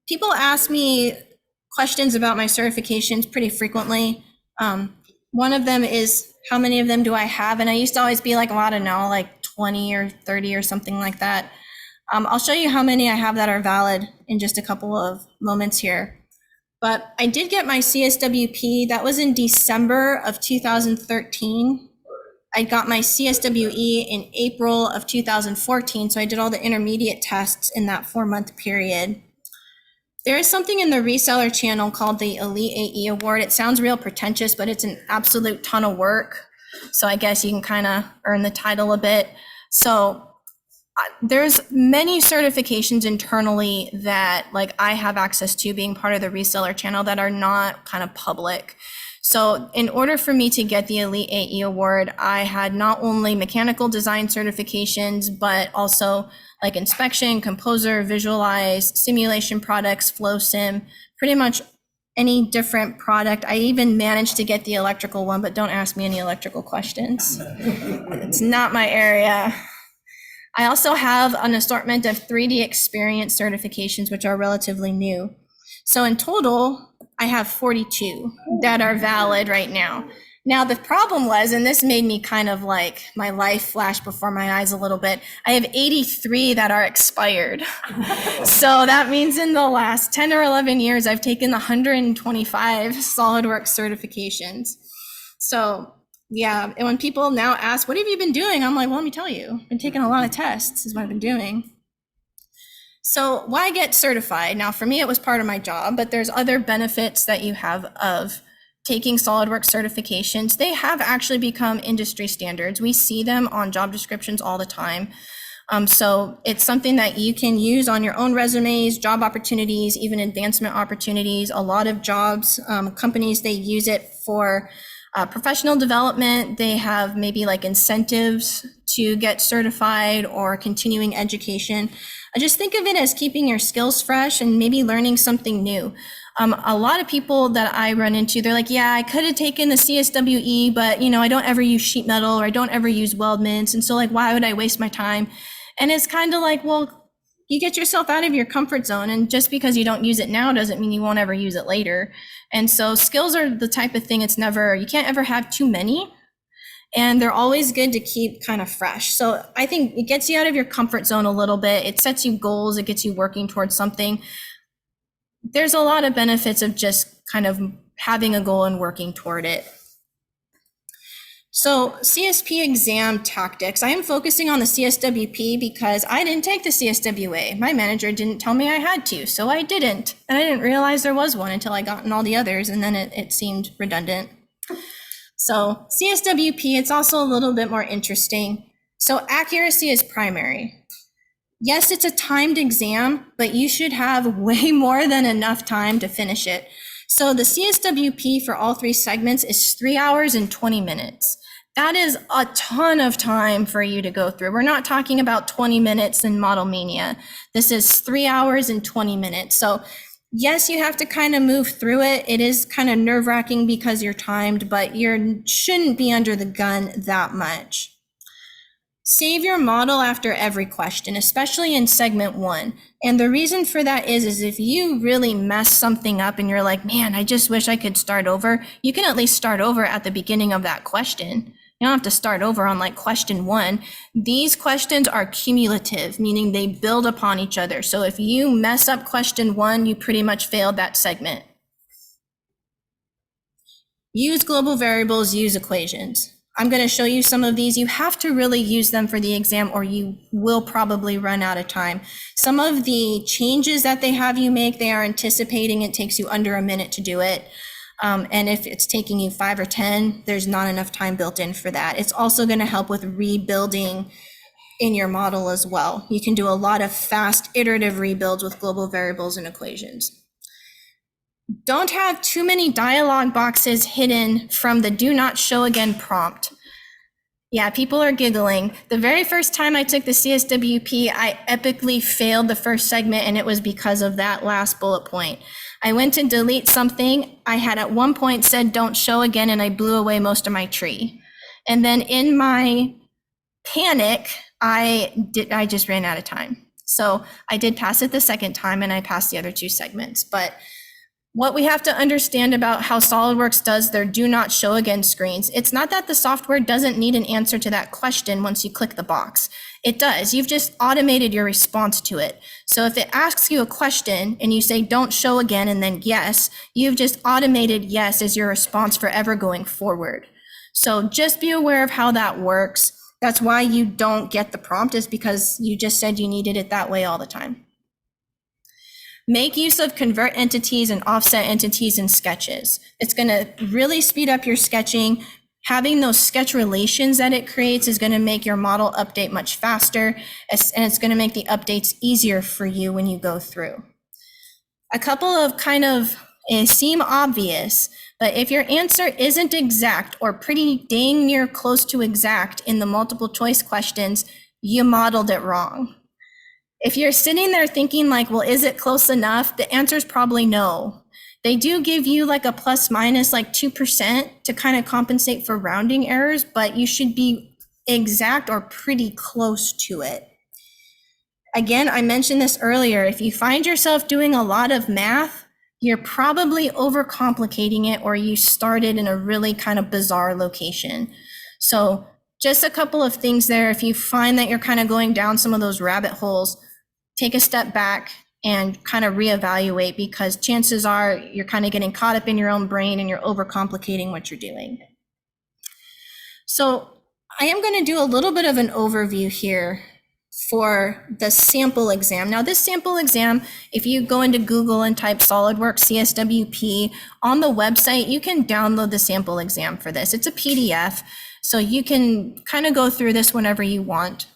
People ask me questions about my certifications pretty frequently. One of them is, how many of them do I have? And I used to always be like, well, I don't know, like 20 or 30 or something like that. I'll show you how many I have that are valid in just a couple of moments here. But I did get my CSWP. That was in December of 2013. I got my CSWE in April of 2014. So I did all the intermediate tests in that 4-month period. There is something in the reseller channel called the Elite AE Award. It sounds real pretentious, but it's an absolute ton of work. So I guess you can kind of earn the title a bit. So there's many certifications internally that like I have access to being part of the reseller channel that are not kind of public. So in order for me to get the Elite AE Award, I had not only mechanical design certifications, but also like inspection, composer, visualize, simulation products, flow sim, pretty much any different product. I even managed to get the electrical one, but don't ask me any electrical questions. It's not my area. I also have an assortment of 3D experience certifications, which are relatively new. So in total, I have 42 that are valid right now. Now the problem was, and this made me kind of like my life flash before my eyes a little bit, I have 83 that are expired. So that means in the last 10 or 11 years, I've taken 125 SolidWorks certifications. So yeah, and when people now ask, what have you been doing? I'm like, well, let me tell you, I've been taking a lot of tests is what I've been doing. So why get certified? Now, for me, it was part of my job, but there's other benefits that you have of taking SolidWorks certifications. They have actually become industry standards. We see them on job descriptions all the time. So it's something that you can use on your own resumes, job opportunities, even advancement opportunities. A lot of jobs, companies, they use it for professional development. They have maybe like incentives to get certified or continuing education. I just think of it as keeping your skills fresh and maybe learning something new. A lot of people that I run into, they're like, yeah, I could have taken the CSWE, but you know, I don't ever use sheet metal or I don't ever use weldments. And so like, why would I waste my time? And it's kind of like, well, you get yourself out of your comfort zone. And just because you don't use it now doesn't mean you won't ever use it later. And so skills are the type of thing, you can't ever have too many. And they're always good to keep kind of fresh. So I think it gets you out of your comfort zone a little bit. It sets you goals. It gets you working towards something. There's a lot of benefits of just kind of having a goal and working toward it. So CSP exam tactics. I am focusing on the CSWP because I didn't take the CSWA. My manager didn't tell me I had to, so I didn't. And I didn't realize there was one until I got in all the others, and then it seemed redundant. So CSWP, it's also a little bit more interesting. So accuracy is primary. Yes, it's a timed exam, but you should have way more than enough time to finish it. So the CSWP for all 3 segments is 3 hours and 20 minutes. That is a ton of time for you to go through. We're not talking about 20 minutes in Model Mania. This is 3 hours and 20 minutes. So yes, you have to kind of move through it. It is kind of nerve-wracking because you're timed, but you shouldn't be under the gun that much. Save your model after every question, especially in segment 1. And the reason for that is if you really mess something up and you're like, man, I just wish I could start over, you can at least start over at the beginning of that question. You don't have to start over on like question 1. These questions are cumulative, meaning they build upon each other. So if you mess up question 1, you pretty much failed that segment. Use global variables, use equations. I'm going to show you some of these. You have to really use them for the exam or you will probably run out of time. Some of the changes that they have you make, they are anticipating it takes you under a minute to do it. And if it's taking you 5 or 10, there's not enough time built in for that. It's also going to help with rebuilding in your model as well. You can do a lot of fast iterative rebuilds with global variables and equations. Don't have too many dialog boxes hidden from the do not show again prompt. Yeah, people are giggling. The very first time I took the CSWP, I epically failed the first segment, and it was because of that last bullet point. I went to delete something. I had at one point said don't show again, and I blew away most of my tree. And then in my panic, I just ran out of time. So I did pass it the second time and I passed the other 2 segments. But what we have to understand about how SolidWorks does their do not show again screens, it's not that the software doesn't need an answer to that question once you click the box. It does. You've just automated your response to it. So if it asks you a question and you say don't show again and then yes, you've just automated yes as your response forever going forward. So just be aware of how that works. That's why you don't get the prompt, is because you just said you needed it that way all the time. Make use of convert entities and offset entities in sketches. It's going to really speed up your sketching. Having those sketch relations that it creates is going to make your model update much faster, and it's going to make the updates easier for you when you go through. A couple of kind of seem obvious, but if your answer isn't exact or pretty dang near close to exact in the multiple choice questions, you modeled it wrong. If you're sitting there thinking like, well, is it close enough? The answer is probably no. They do give you like a plus minus like 2% to kind of compensate for rounding errors, but you should be exact or pretty close to it. Again, I mentioned this earlier. If you find yourself doing a lot of math, you're probably overcomplicating it, or you started in a really kind of bizarre location. So just a couple of things there. If you find that you're kind of going down some of those rabbit holes, take a step back and kind of reevaluate, because chances are you're kind of getting caught up in your own brain and you're overcomplicating what you're doing. So I am going to do a little bit of an overview here for the sample exam. Now this sample exam, if you go into Google and type SolidWorks CSWP on the website, you can download the sample exam for this. It's a PDF, so you can kind of go through this whenever you want.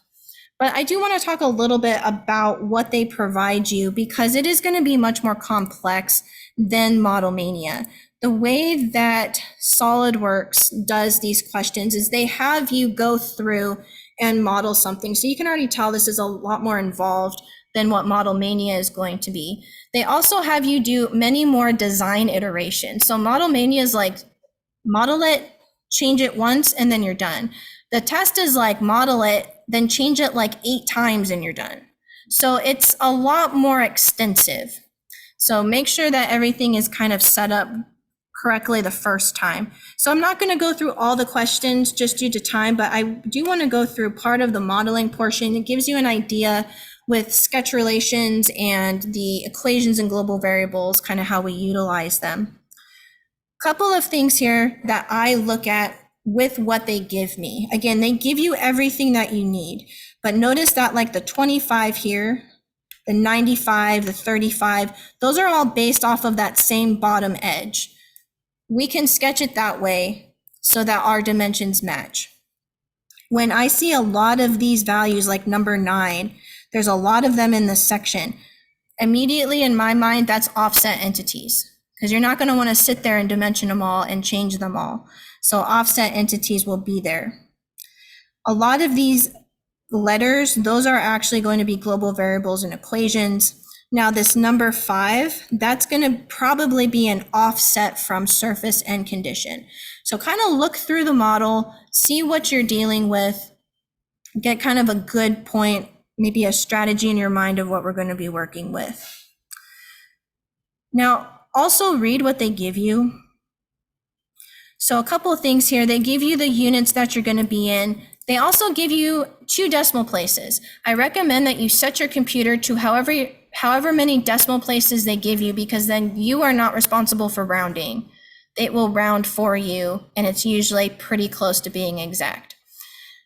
But I do want to talk a little bit about what they provide you, because it is going to be much more complex than ModelMania. The way that SolidWorks does these questions is they have you go through and model something. So you can already tell this is a lot more involved than what ModelMania is going to be. They also have you do many more design iterations. So ModelMania is like, model it, change it once, and then you're done. The test is like, model it, then change it like 8 times and you're done. So it's a lot more extensive. So make sure that everything is kind of set up correctly the first time. So I'm not going to go through all the questions just due to time, but I do want to go through part of the modeling portion. It gives you an idea with sketch relations and the equations and global variables, kind of how we utilize them. Couple of things here that I look at with what they give me. Again, they give you everything that you need, but notice that like the 25 here, the 95, the 35, those are all based off of that same bottom edge. We can sketch it that way so that our dimensions match. When I see a lot of these values like number 9, there's a lot of them in this section. Immediately in my mind, that's offset entities, because you're not going to want to sit there and dimension them all and change them all. So offset entities will be there. A lot of these letters, those are actually going to be global variables and equations. Now this number 5, that's going to probably be an offset from surface and condition. So kind of look through the model, see what you're dealing with, get kind of a good point, maybe a strategy in your mind of what we're going to be working with. Now also read what they give you. So a couple of things here. They give you the units that you're going to be in. They also give you 2 decimal places. I recommend that you set your computer to however many decimal places they give you, because then you are not responsible for rounding. It will round for you, and it's usually pretty close to being exact.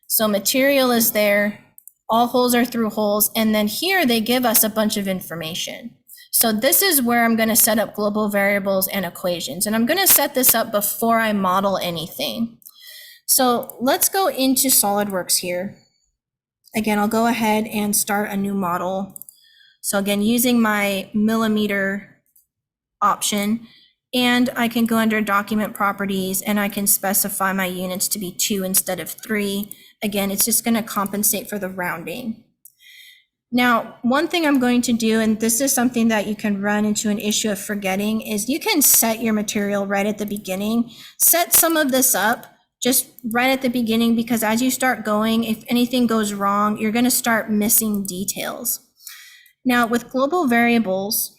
So material is there. All holes are through holes. And then here they give us a bunch of information. So this is where I'm going to set up global variables and equations. And I'm going to set this up before I model anything. So let's go into SolidWorks here. Again, I'll go ahead and start a new model. So again, using my millimeter option, and I can go under document properties and I can specify my units to be 2 instead of 3. Again, it's just going to compensate for the rounding. Now, one thing I'm going to do, and this is something that you can run into an issue of forgetting, is you can set your material right at the beginning. Set some of this up just right at the beginning, because as you start going, if anything goes wrong, you're going to start missing details. Now with global variables,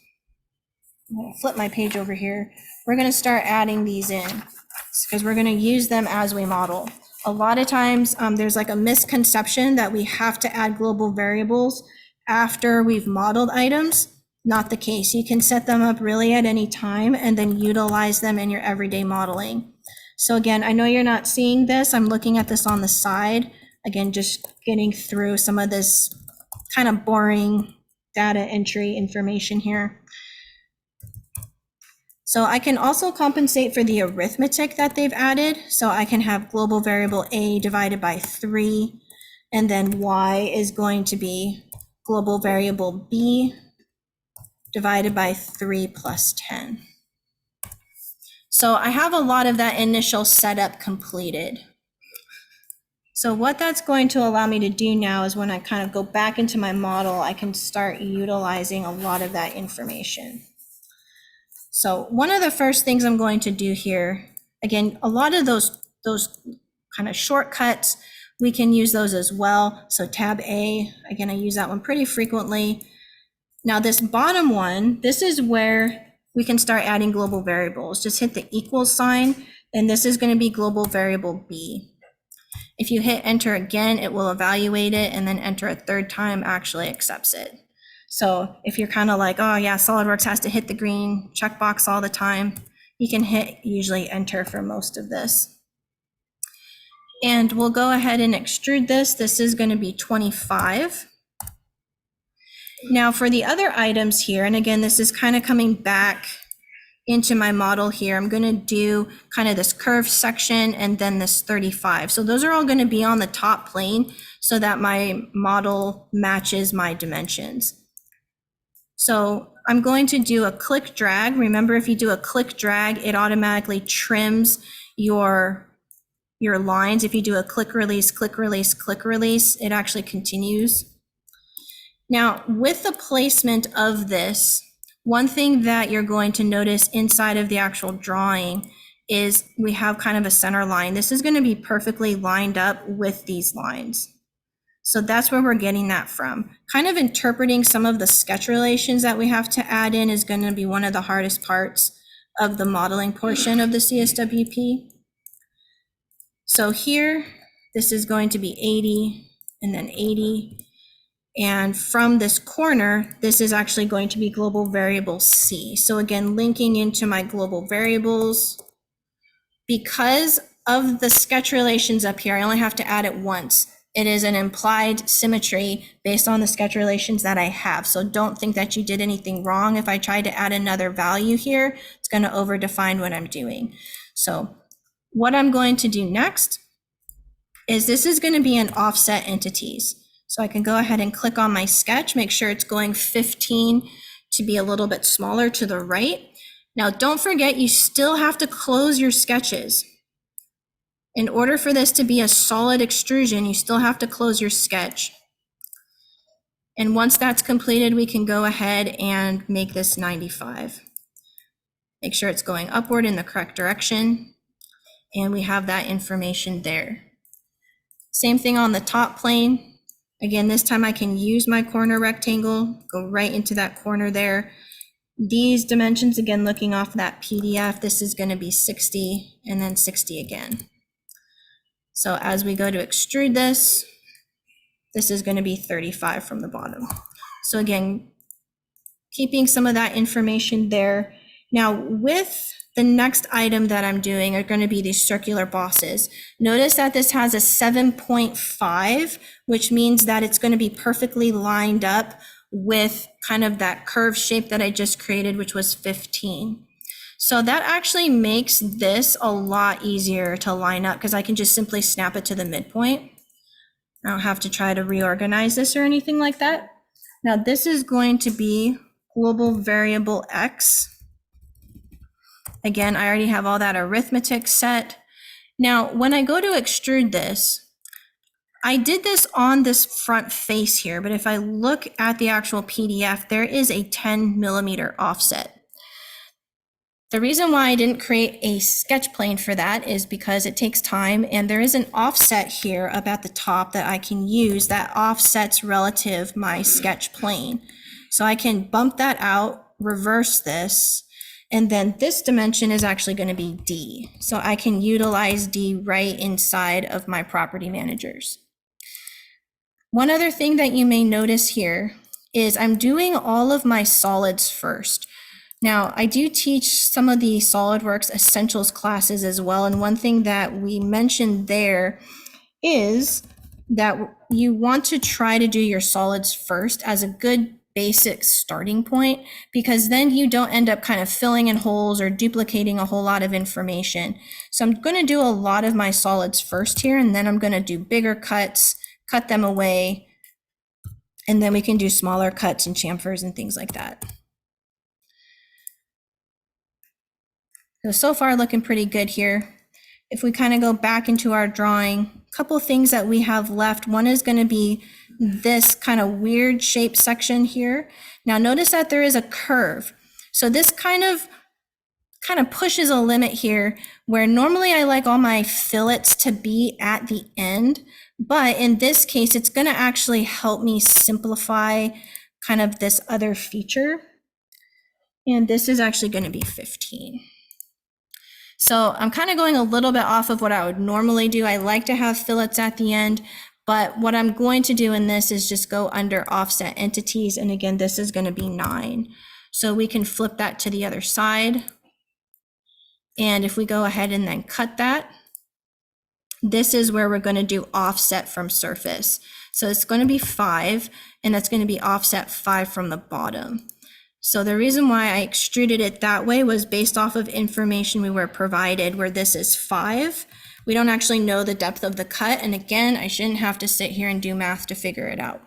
I'm going to flip my page over here. We're going to start adding these in because we're going to use them as we model. A lot of times there's like a misconception that we have to add global variables after we've modeled items. Not the case. You can set them up really at any time and then utilize them in your everyday modeling. So again, I know you're not seeing this. I'm looking at this on the side. Again, just getting through some of this kind of boring data entry information here. So I can also compensate for the arithmetic that they've added. So I can have global variable A divided by 3, and then Y is going to be global variable B divided by 3 plus 10. So I have a lot of that initial setup completed. So what that's going to allow me to do now is when I kind of go back into my model, I can start utilizing a lot of that information. So one of the first things I'm going to do here, again, a lot of those kind of shortcuts, we can use those as well. So tab A, again, I use that one pretty frequently. Now this bottom one, this is where we can start adding global variables. Just hit the equal sign, and this is going to be global variable B. If you hit enter again, it will evaluate it, and then enter a third time actually accepts it. So if you're kind of like, oh yeah, SolidWorks has to hit the green checkbox all the time, you can hit usually enter for most of this. And we'll go ahead and extrude this. This is going to be 25. Now for the other items here, and again, this is kind of coming back into my model here, I'm going to do kind of this curved section and then this 35. So those are all going to be on the top plane so that my model matches my dimensions. So I'm going to do a click drag. Remember, if you do a click drag, it automatically trims your lines. If you do a click release, click release, click release, it actually continues. Now, with the placement of this, one thing that you're going to notice inside of the actual drawing is we have kind of a center line. This is going to be perfectly lined up with these lines. So that's where we're getting that from. Kind of interpreting some of the sketch relations that we have to add in is going to be one of the hardest parts of the modeling portion of the CSWP. So here, this is going to be 80 and then 80. And from this corner, this is actually going to be global variable C. So again, linking into my global variables. Because of the sketch relations up here, I only have to add it once. It is an implied symmetry based on the sketch relations that I have. So don't think that you did anything wrong. If I tried to add another value here, it's going to overdefine what I'm doing. So what I'm going to do next is this is going to be an offset entities. So I can go ahead and click on my sketch, make sure it's going 15 to be a little bit smaller to the right. Now, don't forget, you still have to close your sketches. In order for this to be a solid extrusion, you still have to close your sketch. And once that's completed, we can go ahead and make this 95. Make sure it's going upward in the correct direction. And we have that information there. Same thing on the top plane. Again, this time I can use my corner rectangle, go right into that corner there. These dimensions, again, looking off that PDF, this is going to be 60 and then 60 again. So as we go to extrude this, this is going to be 35 from the bottom. So again, keeping some of that information there. Now with the next item that I'm doing are going to be these circular bosses. Notice that this has a 7.5, which means that it's going to be perfectly lined up with kind of that curve shape that I just created, which was 15. So that actually makes this a lot easier to line up because I can just simply snap it to the midpoint. I don't have to try to reorganize this or anything like that. Now this is going to be global variable X. Again, I already have all that arithmetic set. Now, when I go to extrude this, I did this on this front face here, but if I look at the actual PDF, there is a 10 millimeter offset. The reason why I didn't create a sketch plane for that is because it takes time, and there is an offset here up at the top that I can use that offsets relative my sketch plane. So I can bump that out, reverse this, and then this dimension is actually going to be D. So I can utilize D right inside of my property managers. One other thing that you may notice here is I'm doing all of my solids first. Now, I do teach some of the SolidWorks Essentials classes as well, and one thing that we mentioned there is that you want to try to do your solids first as a good basic starting point, because then you don't end up kind of filling in holes or duplicating a whole lot of information. So I'm going to do a lot of my solids first here, and then I'm going to do bigger cuts, cut them away, and then we can do smaller cuts and chamfers and things like that. So far looking pretty good here. If we kind of go back into our drawing, a couple of things that we have left. One is going to be this kind of weird shape section here. Now notice that there is a curve. So this kind of pushes a limit here where normally I like all my fillets to be at the end, but in this case, it's going to actually help me simplify kind of this other feature. And this is actually going to be 15. So I'm kind of going a little bit off of what I would normally do. I like to have fillets at the end, but what I'm going to do in this is just go under offset entities. And again, this is going to be 9. So we can flip that to the other side. And if we go ahead and then cut that, this is where we're going to do offset from surface. So it's going to be 5, and that's going to be offset 5 from the bottom. So the reason why I extruded it that way was based off of information we were provided, where this is 5. We don't actually know the depth of the cut. And again, I shouldn't have to sit here and do math to figure it out.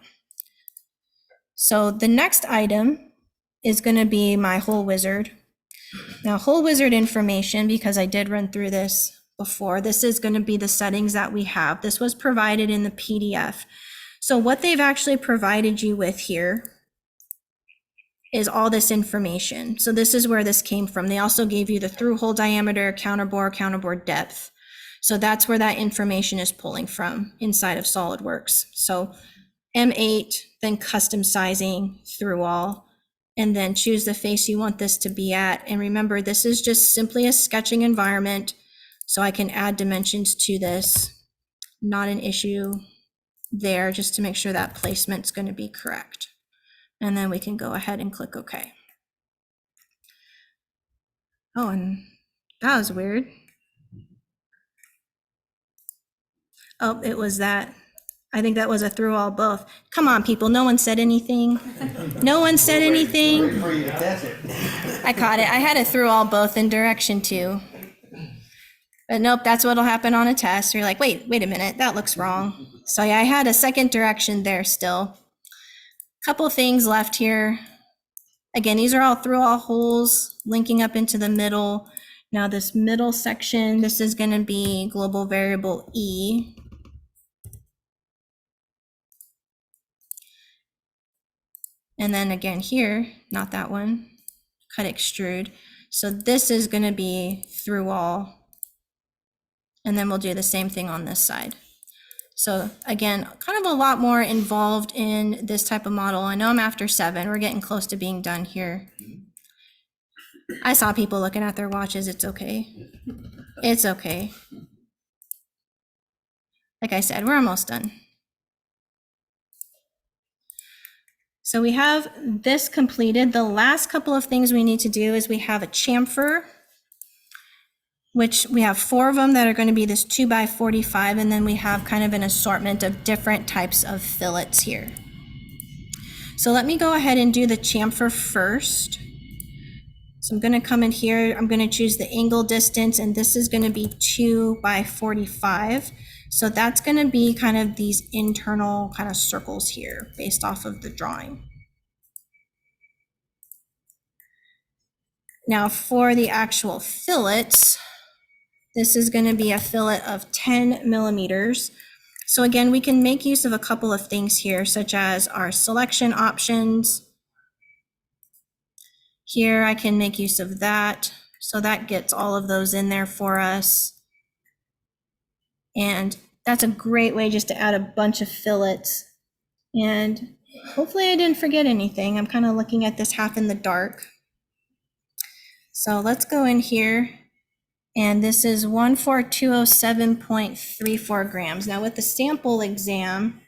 So the next item is going to be my hole wizard. Now, hole wizard information, because I did run through this before, this is going to be the settings that we have. This was provided in the PDF. So what they've actually provided you with here is all this information. So this is where this came from. They also gave you the through hole diameter, counterbore depth. So that's where that information is pulling from inside of SolidWorks. So M8, then custom sizing through all, and then choose the face you want this to be at. And remember, this is just simply a sketching environment. So I can add dimensions to this, not an issue there, just to make sure that placement's going to be correct. And then we can go ahead and click OK. Oh, and that was weird. Oh, it was that. I think that was a through all both. Come on, people. No one said anything. No one said anything. I caught it. I had it through all both in direction 2. But nope, that's what'll happen on a test. You're like, wait a minute, that looks wrong. So yeah, I had a second direction there still. Couple things left here. Again, these are all through all holes linking up into the middle. Now this middle section, this is going to be global variable E. And then again here, not that one, cut extrude. So this is going to be through all. And then we'll do the same thing on this side. So again, kind of a lot more involved in this type of model. I know I'm after 7. We're getting close to being done here. I saw people looking at their watches. It's okay. It's okay. Like I said, we're almost done. So we have this completed. The last couple of things we need to do is we have a chamfer, which we have 4 of them that are going to be this 2x45, and then we have kind of an assortment of different types of fillets here. So let me go ahead and do the chamfer first. So I'm going to come in here, I'm going to choose the angle distance, and this is going to be 2x45. So that's going to be kind of these internal kind of circles here based off of the drawing. Now for the actual fillets, this is going to be a fillet of 10 millimeters. So again, we can make use of a couple of things here, such as our selection options. Here I can make use of that. So that gets all of those in there for us. And that's a great way just to add a bunch of fillets. And Hopefully I didn't forget anything. I'm kind of looking at this half in the dark. So let's go in here, and this is 14207.34 grams. Now with the sample exam,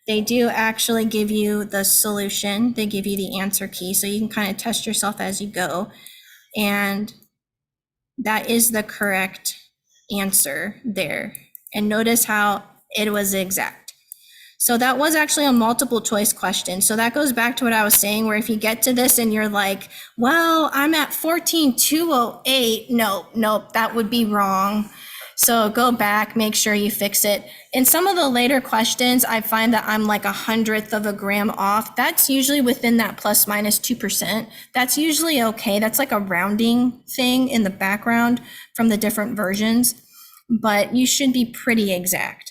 they do actually give you the solution. They give you the answer key, so you can kind of test yourself as you go. And that is the correct answer there. And notice how it was exact. So that was actually a multiple choice question. So that goes back to what I was saying, where if you get to this and you're like, well, I'm at 14,208. Nope, that would be wrong. So go back, make sure you fix it. In some of the later questions, I find that I'm like 100th of a gram off. That's usually within that plus minus 2%. That's usually okay. That's like a rounding thing in the background from the different versions, but you should be pretty exact.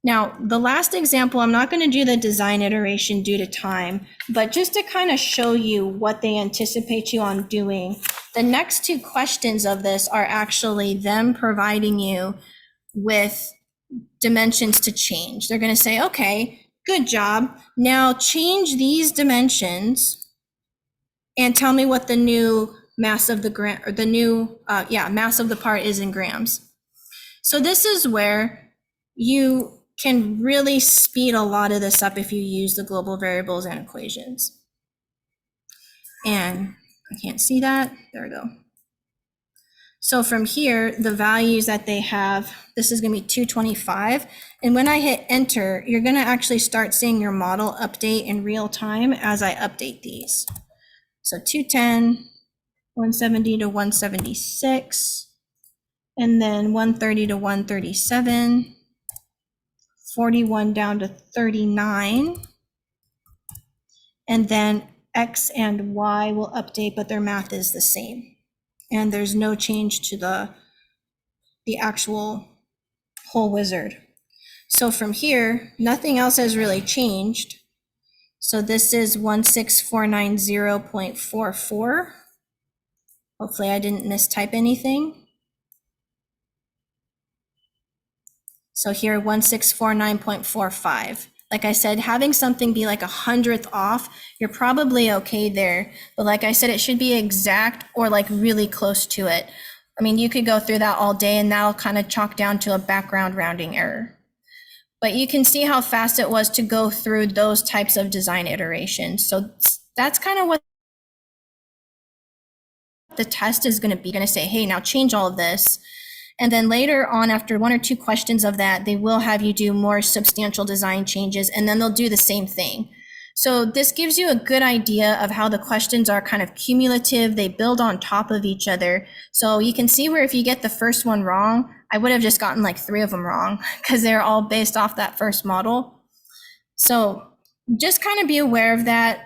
Now, the last example, I'm not going to do the design iteration due to time, but just to kind of show you what they anticipate you on doing, the next two questions of this are actually them providing you with dimensions to change. They're going to say, okay, good job. Now change these dimensions and tell me what the new mass of the mass of the part is in grams. So this is where you can really speed a lot of this up if you use the global variables and equations. And I can't see that. There we go. So from here, the values that they have, this is going to be 225. And when I hit enter, you're going to actually start seeing your model update in real time as I update these. So 210, 170 to 176, and then 130 to 137. 41 down to 39, and then X and Y will update, but their math is the same. And there's no change to the actual whole wizard. So from here, nothing else has really changed. So this is 16490.44. Hopefully I didn't mistype anything. So here, 1649.45. Like I said, having something be like 100th off, you're probably okay there. But like I said, it should be exact or like really close to it. I mean, you could go through that all day and that'll kind of chalk down to a background rounding error. But you can see how fast it was to go through those types of design iterations. So that's kind of what the test is going to say, hey, now change all of this. And then later on, after one or two questions of that, they will have you do more substantial design changes, and then they'll do the same thing. So this gives you a good idea of how the questions are kind of cumulative. They build on top of each other. So you can see where if you get the first one wrong, I would have just gotten like 3 of them wrong because they're all based off that first model. So just kind of be aware of that.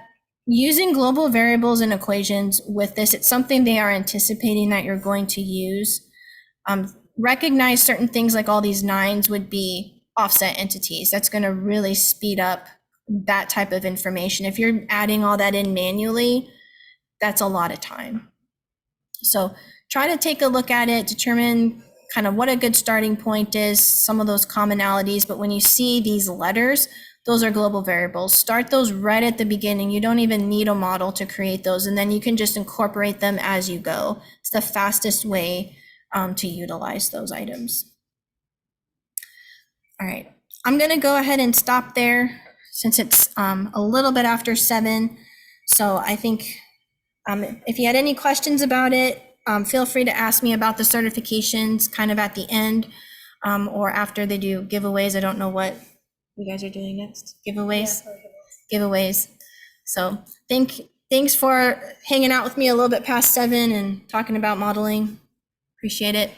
Using global variables and equations with this, it's something they are anticipating that you're going to use. Recognize certain things like all these 9s would be offset entities. That's going to really speed up that type of information. If you're adding all that in manually, that's a lot of time. So try to take a look at it, determine kind of what a good starting point is, some of those commonalities. But when you see these letters, those are global variables. Start those right at the beginning. You don't even need a model to create those, and then you can just incorporate them as you go. It's the fastest way to utilize those items. All right, I'm going to go ahead and stop there since it's a little bit after 7. So I think if you had any questions about it, feel free to ask me about the certifications kind of at the end or after they do giveaways. I don't know what you guys are doing next. Giveaways? Yeah, giveaways. So thanks for hanging out with me a little bit past 7 and talking about modeling. Appreciate it.